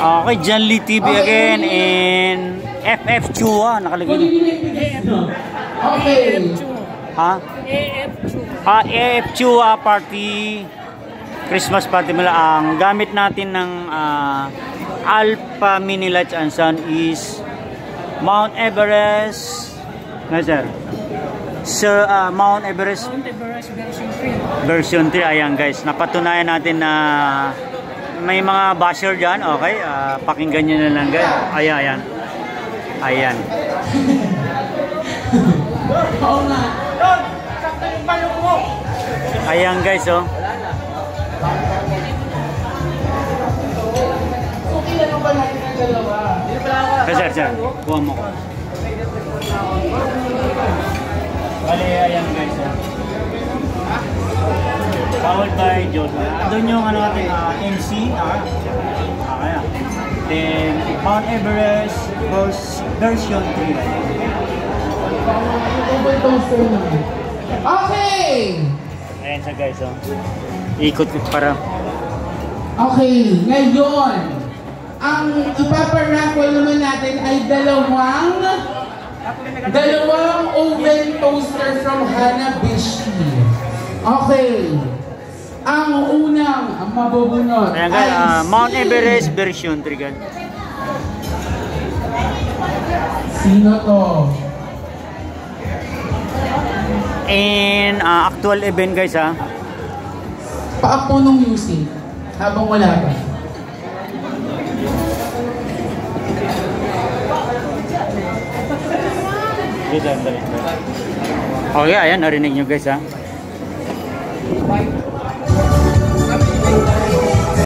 Okay, John Lee TV again and FF Chua nakalagay. Okay. Ha? AF Chua party. Christmas party mula. Ang gamit natin ng Alpha Mini Lights and Sun is Mount Everest. Sir? Sir, Mount Everest version 3. Ayan guys, napatunayan natin na may mga basher dyan. Okay, pakinggan nyo na lang guys. Ayan. Ayan. Ayan guys, oh. Sir, buwan mo ko. Bale, ayan guys, oh. Powered by Jordan. Doon yung ano natin, MC. Okay. Then, Mount Everest version 3. Okay! Ayan siya guys, oh. Ikot para. Okay, ngayon, ang ipaparaffle naman natin ay dalawang oven toaster from Hanabishi. Okay. Ang unang mabubunot ayan guys, Mount Everest version 3 guys. Sino to? And actual event guys, ha. Paak po nung music habang wala pa. Okay, ayan, narinig nyo guys, ha.